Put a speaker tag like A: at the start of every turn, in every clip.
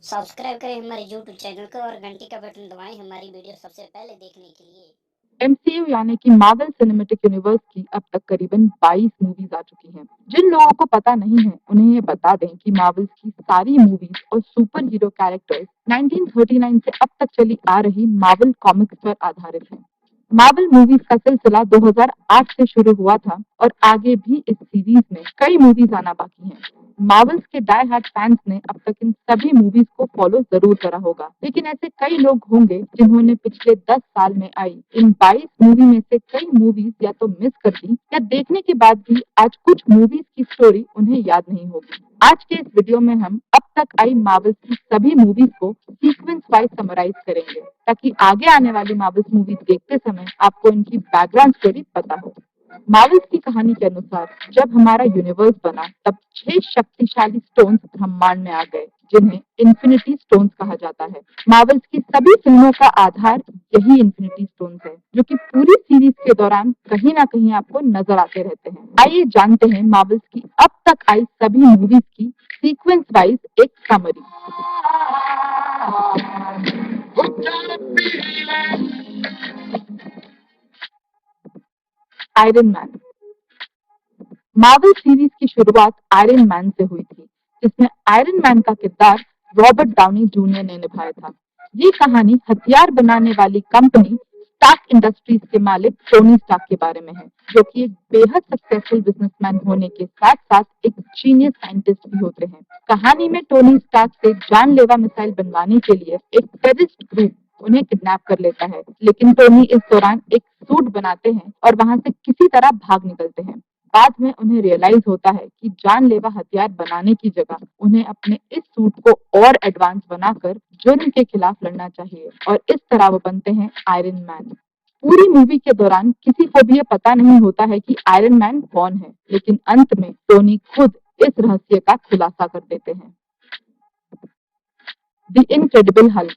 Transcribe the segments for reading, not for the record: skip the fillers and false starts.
A: Subscribe करें हमारे YouTube channel को और घंटी का बटन दबाएं हमारी वीडियो सबसे पहले देखने के लिए।
B: एमसीयू यानी कि मार्वल सिनेमैटिक यूनिवर्स की अब तक करीबन 22 मूवीज आ चुकी हैं। जिन लोगों को पता नहीं है उन्हें ये बता दें कि मार्वल की सारी मूवीज और सुपर हीरो कैरेक्टर्स 1939 से अब तक चली आ रही मार्वल कॉमिक्स पर आधारित हैं। मार्वल मूवीज का सिलसिला 2008 से शुरू हुआ था और आगे भी इस सीरीज में कई मूवीज आना बाकी हैं। मार्वल्स के डाई हार्ड फैंस ने अब तक इन सभी मूवीज को फॉलो जरूर करा होगा, लेकिन ऐसे कई लोग होंगे जिन्होंने पिछले 10 साल में आई इन 22 मूवी में से कई मूवीज या तो मिस कर दी या देखने के बाद भी आज कुछ मूवीज की स्टोरी उन्हें याद नहीं होगी। आज के इस वीडियो में हम अब तक आई मार्वल्स की सभी मूवीज को सीक्वेंस वाइज समराइज करेंगे, ताकि आगे आने वाली मार्वल्स मूवीज देखते समय आपको इनकी बैकग्राउंड स्टोरी पता हो। मार्वल्स की कहानी के अनुसार जब हमारा यूनिवर्स बना तब 6 शक्तिशाली स्टोन्स ब्रह्मांड में आ गए, जिन्हें इन्फिनिटी स्टोन्स कहा जाता है। मार्वल्स की सभी फिल्मों का आधार यही इन्फिनिटी स्टोन्स है, जो कि पूरी सीरीज के दौरान कहीं ना कहीं आपको नजर आते रहते हैं। आइए जानते हैं मार्वल्स की अब तक आई सभी मूवीज की सीक्वेंस वाइज एक summary. Iron man. Marvel series की शुरुआत आयरन मैन से हुई थी, जिसमें आयरन मैन का किरदार रॉबर्ट डाउनी जूनियर ने निभाया था। ये कहानी हथियार बनाने वाली कंपनी स्टार्क इंडस्ट्रीज के मालिक टोनी स्टार्क के बारे में है, जो कि एक बेहद सक्सेसफुल बिजनेसमैन होने के साथ साथ एक जीनियस साइंटिस्ट भी होते हैं। कहानी में टोनी स्टार्क से जानलेवा मिसाइल बनवाने के लिए एक टेररिस्ट ग्रुप उन्हें किडनैप कर लेता है, लेकिन टोनी इस दौरान एक सूट बनाते हैं और वहां से किसी तरह भाग निकलते हैं। बाद में उन्हें रियलाइज होता है कि जानलेवा हथियार बनाने की जगह उन्हें अपने इस सूट को और एडवांस बनाकर जुर्म के खिलाफ लड़ना चाहिए, और इस तरह वो बनते हैं आयरन मैन। पूरी मूवी के दौरान किसी को भी ये पता नहीं होता है कि आयरन मैन कौन है, लेकिन अंत में टोनी खुद इस रहस्य का खुलासा कर देते हैं। The incredible Hulk.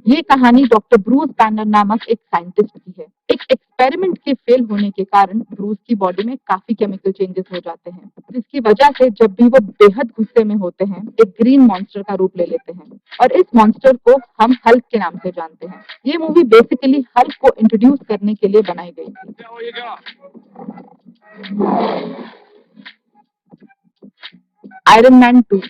B: ये कहानी डॉक्टर ब्रूस बैनर नामक एक साइंटिस्ट की है। एक एक्सपेरिमेंट के फेल होने के कारण ब्रूस की बॉडी में काफी केमिकल चेंजेस हो जाते हैं, जिसकी वजह से जब भी वो बेहद गुस्से में होते हैं एक ग्रीन मॉन्स्टर का रूप ले लेते हैं, और इस मॉन्स्टर को हम हल्क के नाम से जानते हैं। ये मूवी बेसिकली हल्क को इंट्रोड्यूस करने के लिए बनाई गई थी। Iron man 2।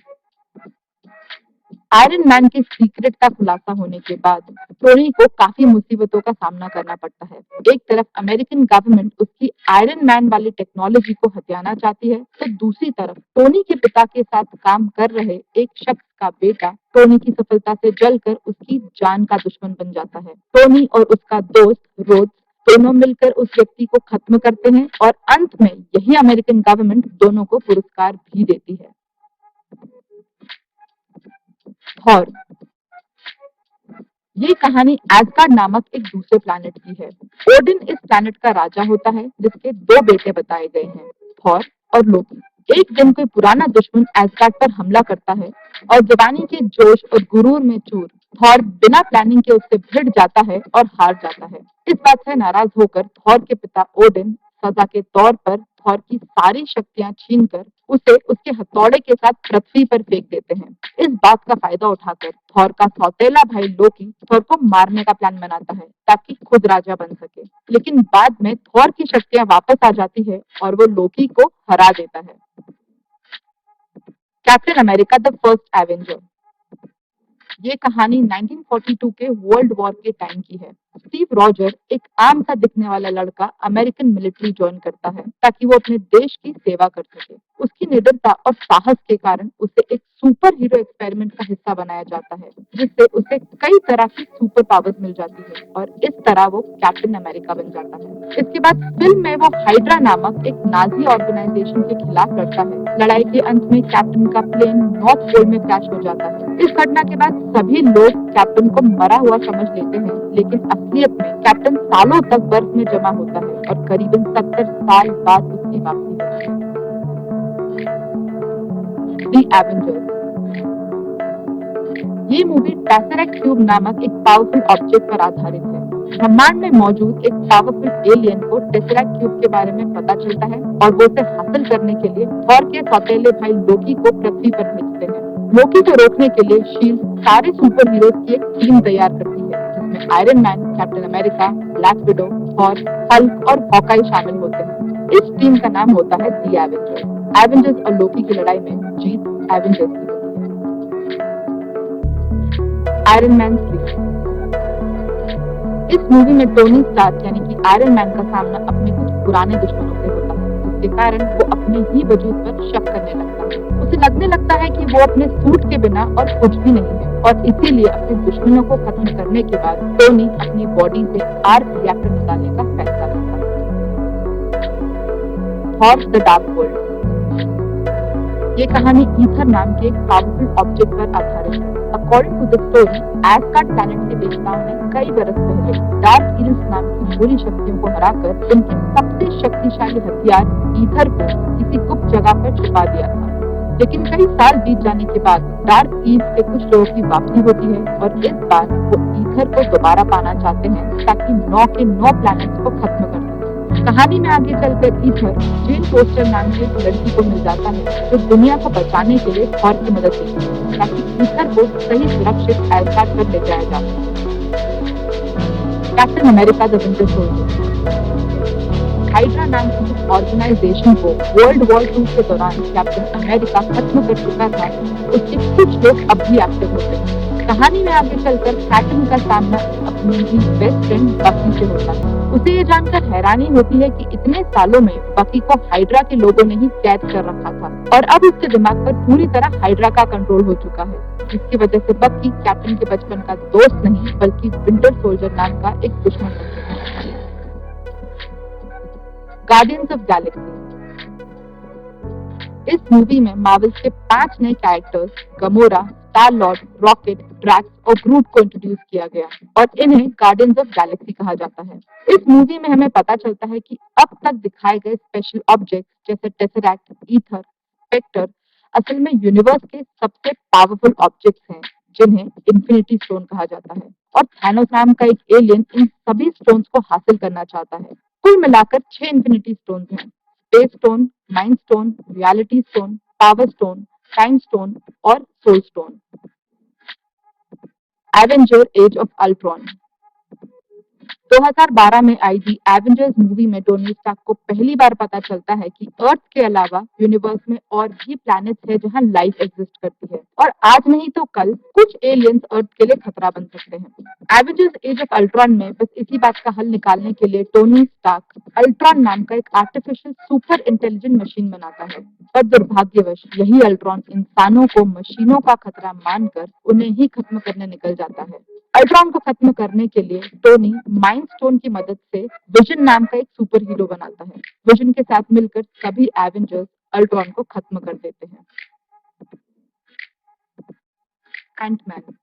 B: आयरन मैन के सीक्रेट का खुलासा होने के बाद टोनी को काफी मुसीबतों का सामना करना पड़ता है। एक तरफ अमेरिकन गवर्नमेंट उसकी आयरन मैन वाली टेक्नोलॉजी को हथियाना चाहती है, तो दूसरी तरफ टोनी के पिता के साथ काम कर रहे एक शख्स का बेटा टोनी की सफलता से जलकर उसकी जान का दुश्मन बन जाता है। टोनी और उसका दोस्त रोज दोनों मिलकर उस व्यक्ति को खत्म करते हैं, और अंत में यही अमेरिकन गवर्नमेंट दोनों को पुरस्कार भी देती है। थॉर। ये कहानी एस्गार्ड नामक एक दूसरे प्लैनेट की है। ओडिन इस प्लैनेट का राजा होता है, जिसके 2 बेटे बताए गए हैं, थॉर और लोकी। एक दिन कोई पुराना दुश्मन एस्गार्ड पर हमला करता है, और जवानी के जोश और गुरूर में चूर थॉर बिना प्लानिंग के उससे भिड़ जाता है और हार जाता है। इस बात से नाराज होकर थॉर के पिता ओडिन सजा के तौर पर थॉर की सारी शक्तियां छीनकर उसे उसके हथौड़े के साथ पृथ्वी पर फेंक देते हैं। इस बात का फायदा उठाकर थॉर का सौतेला भाई लोकी थॉर को मारने का प्लान बनाता है, ताकि खुद राजा बन सके। लेकिन बाद में थॉर की शक्तियां वापस आ जाती है और वो लोकी को हरा देता है। Captain America the first Avenger. ये कहानी 1942 के वर्ल्ड वॉर के टाइम की है। स्टीव रॉजर, एक आम सा दिखने वाला लड़का, अमेरिकन मिलिट्री ज्वाइन करता है ताकि वो अपने देश की सेवा कर सके। उसकी निडरता और साहस के कारण उसे एक सुपर हीरो एक्सपेरिमेंट का हिस्सा बनाया जाता है, जिससे उसे कई तरह की सुपर पावर्स मिल जाती है, और इस तरह वो कैप्टन अमेरिका बन जाता है। इसके बाद फिल्म में वो हाइड्रा नामक एक नाजी ऑर्गेनाइजेशन के खिलाफ लड़ता है। लड़ाई के अंत में कैप्टन का प्लेन नॉर्थ पोल में क्रैश हो जाता है। इस घटना के बाद सभी लोग कैप्टन को मरा हुआ समझ लेते हैं, लेकिन असलियत में कैप्टन सालों तक बर्फ में जमा होता है और करीबन 70 साल बाद उसकी वापसी होती है। The Avengers. ये मूवी टेसरेक्ट क्यूब नामक एक पावरफुल ऑब्जेक्ट पर आधारित है। ब्रह्मांड में मौजूद एक पावरफुल एलियन को टेसरेक्ट क्यूब के बारे में पता चलता है, और वो उसे हासिल करने के लिए थॉर के सौतेले भाई लोकी को पृथ्वी पर भेजते हैं। लोकी को रोकने के लिए शील्ड सारे सुपर हीरोज की एक टीम तैयार करती है, जिसमें iron man, captain America, black window, Thor, Hulk और हॉकाई शामिल होते हैं। इस टीम का नाम होता है दी एवेंजर्स। एवेंजर्स और लोकी की लड़ाई में जीत एवेंजर्स की होती है। Iron man 3। इस मूवी में टोनी स्टार्क यानी कि आयरन मैन का सामना अपने कुछ पुराने दुश्मनों से होता है, जिसके कारण वो अपने ही वजूद पर शक करने लगता है। उसे लगने लगता है कि वो अपने सूट के बिना और कुछ भी नहीं है, और इसीलिए अपने दुश्मनों को खत्म करने के बाद टोनी अपनी बॉडी से आर्क रिएक्टर निकालने का फैसला करता है। Thor the dark world. ये कहानी ईथर नाम के एक पावरफुल ऑब्जेक्ट पर आधारित है। According to the story, Asgard planet के देवताओं ने कई बरस पहले डार्क इल्स नाम की बुरी शक्तियों को हराकर उनके सबसे शक्तिशाली हथियार ईथर को किसी गुप्त जगह पर छुपा दिया था। लेकिन कई साल बीत जाने के बाद डार्क इल्स के कुछ लोगों की वापसी होती है, और इस बार वो ईथर को दोबारा पाना चाहते हैं ताकि 9 के 9 प्लैनेट्स को खत्म कर सकें। कहानी में आगे चलकर ईथर जेन फोस्टर नाम की एक लड़की को मिल जाता है, जो दुनिया को बचाने के लिए थॉर की मदद लेती है ताकि ईथर को सही सुरक्षित एस्गार्ड पर ले जाया जा सके। Captain America the winter soldier. Hydra नाम की जिस ऑर्गेनाइजेशन को वर्ल्ड वॉर 2 के दौरान कैप्टन अमेरिका खत्म कर चुका था, उसके कुछ लोग अब भी एक्टिव होते हैं। कहानी में आगे चलकर कैप्टन का सामना अपनी ही बेस्ट फ्रेंड बकी से होता है। उसे ये जानकर हैरानी होती है कि इतने सालों में बकी को हाइड्रा के लोगों ने ही कैद कर रखा था, और अब उसके दिमाग पर पूरी तरह हाइड्रा का कंट्रोल हो चुका है, जिसकी वजह से बकी कैप्टन के बचपन का दोस्त नहीं बल्कि विंटर सोल्जर नाम का एक दुश्मन बन चुका है। Guardians of Galaxy. इस मूवी में मार्वल्स के 5 नए characters Gamora, Star Lord, Rocket, Drax और ग्रूट को इंट्रोड्यूस किया गया, और इन्हें गार्डियंस ऑफ गैलेक्सी कहा जाता है। इस मूवी में हमें पता चलता है कि अब तक दिखाए गए स्पेशल ऑब्जेक्ट्स जैसे टेसरैक्ट, ईथर, स्पेक्टर असल में यूनिवर्स के सबसे पावरफुल ऑब्जेक्ट्स हैं, जिन्हें इन्फिनिटी स्टोन कहा जाता है, और थैनोस नाम का एक एलियन इन सभी स्टोन्स को हासिल करना चाहता है। कुल मिलाकर 6 इन्फिनिटी स्टोन्स हैं: space stone, mind stone, reality stone, power stone, time stone और soul stone. Avenger age of Ultron. 2012 में आई थी एवेंजर्स मूवी में टोनी स्टार्क को पहली बार पता चलता है कि अर्थ के अलावा यूनिवर्स में और भी प्लैनेट्स है जहां लाइफ एग्जिस्ट करती है, और आज नहीं तो कल कुछ एलियंस अर्थ के लिए खतरा बन सकते हैं। एवेंजर्स एज ऑफ अल्ट्रॉन में बस इसी बात का हल निकालने के लिए टोनी स्टार्क अल्ट्रॉन नाम का एक आर्टिफिशियल सुपर इंटेलिजेंट मशीन बनाता है, पर दुर्भाग्यवश यही अल्ट्रॉन इंसानों को मशीनों का खतरा मानकर उन्हें ही खत्म करने निकल जाता है। अल्ट्रॉन को खत्म करने के लिए टोनी माइंड स्टोन की मदद से विजन नाम का एक सुपर हीरो बनाता है। विजन के साथ मिलकर सभी एवेंजर्स अल्ट्रॉन को खत्म कर देते हैं। एंटमैन।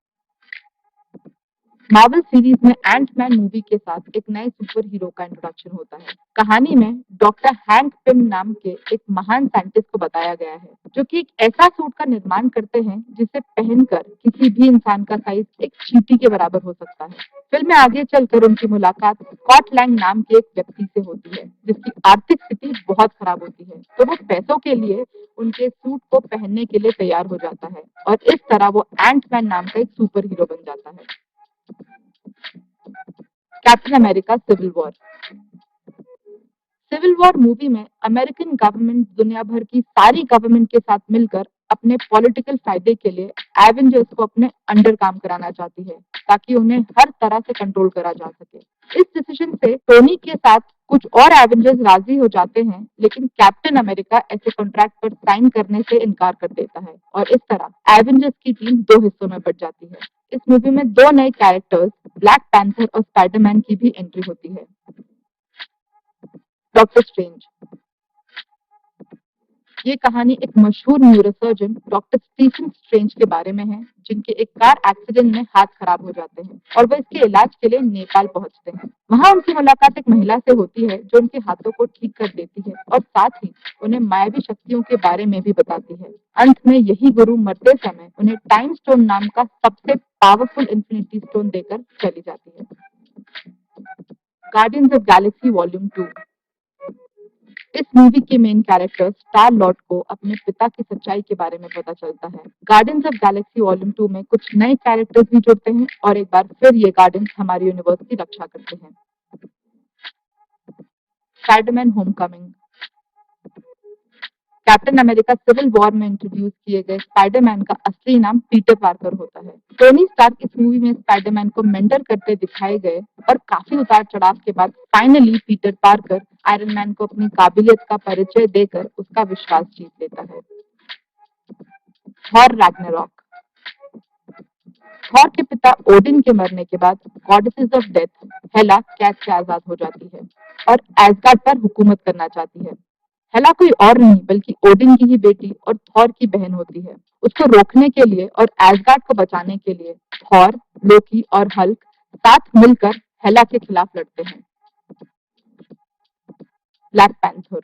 B: मार्वल सीरीज में एंटमैन मूवी के साथ एक नए सुपर हीरो का इंट्रोडक्शन होता है। कहानी में डॉक्टर हैंक पिम नाम के एक महान साइंटिस्ट को बताया गया है, जो कि एक ऐसा सूट का निर्माण करते हैं जिसे पहनकर किसी भी इंसान का साइज एक चींटी के बराबर हो सकता है। फिल्म में आगे चलकर उनकी मुलाकात स्कॉट लैंग नाम के एक व्यक्ति से होती है, जिसकी आर्थिक स्थिति बहुत खराब होती है, तो वो पैसों के लिए उनके सूट को पहनने के लिए तैयार हो जाता है, और इस तरह वो एंटमैन नाम का एक सुपर हीरो बन जाता है। Captain America Civil War. Civil War movie में अमेरिकन गवर्नमेंट दुनिया भर की सारी गवर्नमेंट के साथ मिलकर अपने पॉलिटिकल फायदे के लिए एवेंजर्स को अपने अंडर काम कराना चाहती है, ताकि उन्हें हर तरह से कंट्रोल करा जा सके। इस डिसीजन से टोनी के साथ कुछ और एवेंजर्स राजी हो जाते हैं, लेकिन कैप्टन अमेरिका ऐसे कॉन्ट्रैक्ट पर साइन करने से इनकार कर देता है, और इस तरह एवेंजर्स की टीम 2 हिस्सों में बट जाती है। इस मूवी में 2 नए कैरेक्टर्स ब्लैक पैंथर और स्पाइडरमैन की भी एंट्री होती है। Doctor strange. ये कहानी एक मशहूर न्यूरोसर्जन डॉक्टर स्टीफन स्ट्रेंज के बारे में है, जिनके एक कार एक्सीडेंट में हाथ खराब हो जाते हैं, और वह इसके इलाज के लिए नेपाल पहुंचते हैं। वहां उनकी मुलाकात एक महिला से होती है, जो उनके हाथों को ठीक कर देती है, और साथ ही उन्हें मायावी शक्तियों के बारे में भी बताती है। अंत में यही गुरु मरते समय उन्हें टाइम स्टोन नाम का सबसे पावरफुल इन्फिनिटी स्टोन देकर चली जाती है। Guardians of Galaxy volume 2। इस मूवी के मेन कैरेक्टर स्टार लॉर्ड को अपने पिता की सच्चाई के बारे में पता चलता है। गार्डियंस ऑफ गैलेक्सी वॉल्यूम 2 में कुछ नए कैरेक्टर्स भी जुड़ते हैं और एक बार फिर ये गार्डियंस हमारी यूनिवर्स की रक्षा करते हैं। Spiderman Homecoming. Captain America Civil War में इंट्रोड्यूस किए गए स्पाइडरमैन का असली नाम पीटर पार्कर होता है। टोनी स्टार्क इस मूवी में स्पाइडरमैन को मेंटर करते दिखाए गए और काफी उतार चढ़ाव के बाद finally Peter Parker iron man को अपनी काबिलियत का परिचय देकर उसका विश्वास जीत लेता है। Thor Ragnarok. थॉर के पिता ओडिन के मरने के बाद गॉडेसेस ऑफ डेथ हेला कैद से आजाद हो जाती है और एसगार्ड पर हुकूमत करना चाहती है। हेला कोई और नहीं बल्कि ओडिन की ही बेटी और थॉर की बहन होती है। उसको रोकने के लिए और एसगार्ड को बचाने के लिए थॉर, लोकी और हल्क साथ मिलकर हेला के खिलाफ लड़ते हैं। Black Panther.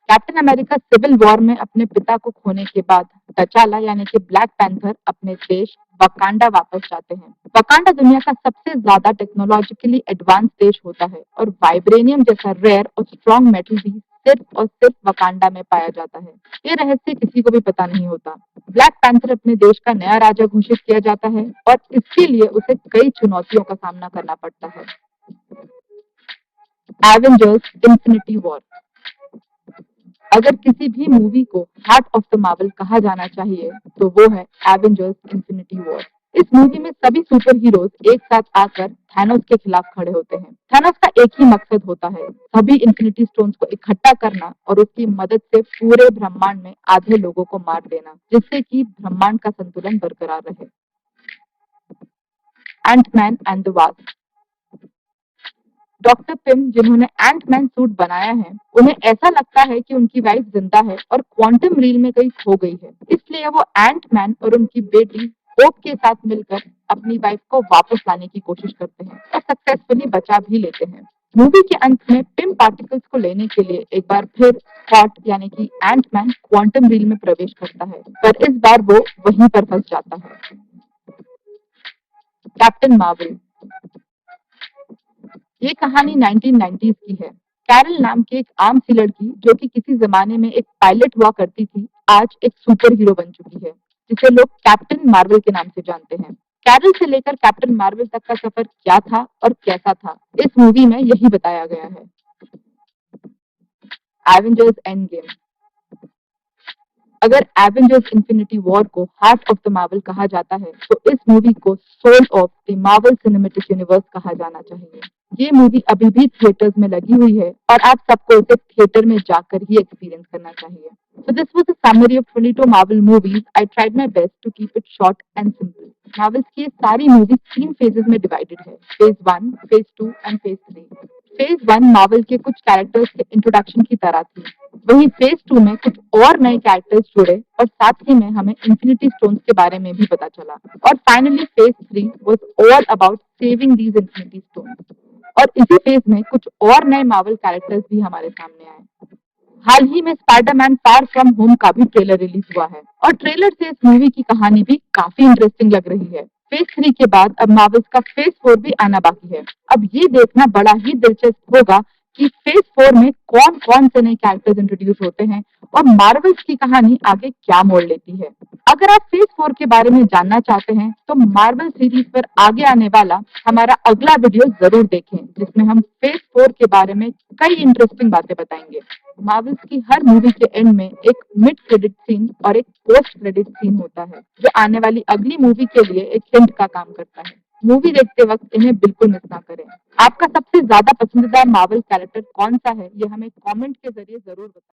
B: Captain America Civil War में अपने पिता को खोने के बाद तचाला यानी कि ब्लैक पैंथर अपने देश वकांडा वापस जाते हैं। वकांडा दुनिया का सबसे ज्यादा टेक्नोलॉजिकली एडवांस देश होता है और वाइब्रेनियम जैसा रेयर और स्ट्रॉन्ग मेटल भी सिर्फ और सिर्फ वकांडा में पाया जाता है। ये रहस्य किसी को भी पता नहीं होता। ब्लैक पैंथर अपने देश का नया राजा घोषित किया जाता है और इसके लिए उसे कई चुनौतियों का सामना करना पड़ता है। Avengers Infinity war. अगर किसी भी मूवी को हार्ट ऑफ द मार्वल कहा जाना चाहिए तो वो है एवेंजर्स इन्फिनिटी वॉर। इस मूवी में सभी सुपर हीरोज एक साथ आकर थैनोस के खिलाफ खड़े होते हैं। थैनोस का एक ही मकसद होता है, सभी इन्फिनिटी स्टोन्स को इकट्ठा करना और उसकी मदद से पूरे ब्रह्मांड में आधे लोगों को मार देना, जिससे कि ब्रह्मांड का संतुलन बरकरार रहे। Ant Man and the Wasp. Doctor Pym जिन्होंने एंटमैन सूट बनाया है, उन्हें ऐसा लगता है कि उनकी वाइफ जिंदा है और क्वांटम रील में कहीं खो गई है। इसलिए वो एंटमैन और उनकी बेटी होप के साथ मिलकर अपनी वाइफ को वापस लाने की कोशिश करते हैं और सक्सेसफुली बचा भी लेते हैं। मूवी के अंत में पिम पार्टिकल्स को लेने के लिए एक बार फिर थॉट यानी कि एंटमैन क्वांटम रील में प्रवेश करता है, पर इस बार वो वहीं पर फंस जाता है। Captain Marvel. ये कहानी 1990s की है। कैरल नाम की एक आम सी लड़की जो कि किसी जमाने में एक पायलट हुआ करती थी, आज एक सुपर हीरो बन चुकी है, जिसे लोग कैप्टन मार्वल के नाम से जानते हैं। कैरल से लेकर कैप्टन मार्वल तक का सफर क्या था और कैसा था, इस मूवी में यही बताया गया है। Avengers Endgame. अगर एवेंजर्स इन्फिनिटी वॉर को हार्ट ऑफ द मार्वल कहा जाता है तो इस मूवी को soul of the Marvel Cinematic Universe कहा जाना चाहिए। ये मूवी अभी भी थिएटर्स में लगी हुई है और आप सबको इसे थिएटर में जाकर ही एक्सपीरियंस करना चाहिए। So this was a summary of 22 Marvel movies. I tried my best to keep it short and simple. Marvels की ये सारी मूवीज 3 फेजेस में डिवाइडेड है, phase 1, phase 2 and phase 3। Phase 1 Marvel के कुछ कैरेक्टर्स के इंट्रोडक्शन की तरह थी, वहीं फेज 2 में कुछ और नए कैरेक्टर्स जुड़े और साथ ही में हमें इन्फिनिटी स्टोन्स के बारे में भी पता चला। और finally phase 3 was all about saving these infinity stones. और इसी फेज में कुछ और नए मार्वल कैरेक्टर्स भी हमारे सामने आए। हाल ही में स्पाइडरमैन फार फ्रॉम होम का भी ट्रेलर रिलीज हुआ है और ट्रेलर से इस मूवी की कहानी भी काफी इंटरेस्टिंग लग रही है। फेज 3 के बाद अब मार्वल्स का फेज 4 भी आना बाकी है। अब ये देखना बड़ा ही दिलचस्प होगा कि फेज 4 में कौन कौन से नए कैरेक्टर्स इंट्रोड्यूस होते हैं और मार्वल्स की कहानी आगे क्या मोड़ लेती है। अगर आप फेज 4 के बारे में जानना चाहते हैं तो मार्वल सीरीज पर आगे आने वाला हमारा अगला वीडियो जरूर देखें, जिसमें हम फेज 4 के बारे में कई इंटरेस्टिंग बातें बताएंगे। मार्वल्स की हर मूवी के एंड में एक मिड क्रेडिट सीन और एक पोस्ट क्रेडिट सीन होता है, जो आने वाली अगली मूवी के लिए एक हिंट का काम करता है। मूवी देखते वक्त इन्हें बिल्कुल मिस ना करें। आपका सबसे ज्यादा पसंदीदा मार्वल कैरेक्टर कौन सा है, ये हमें कमेंट के जरिए जरूर बताएं।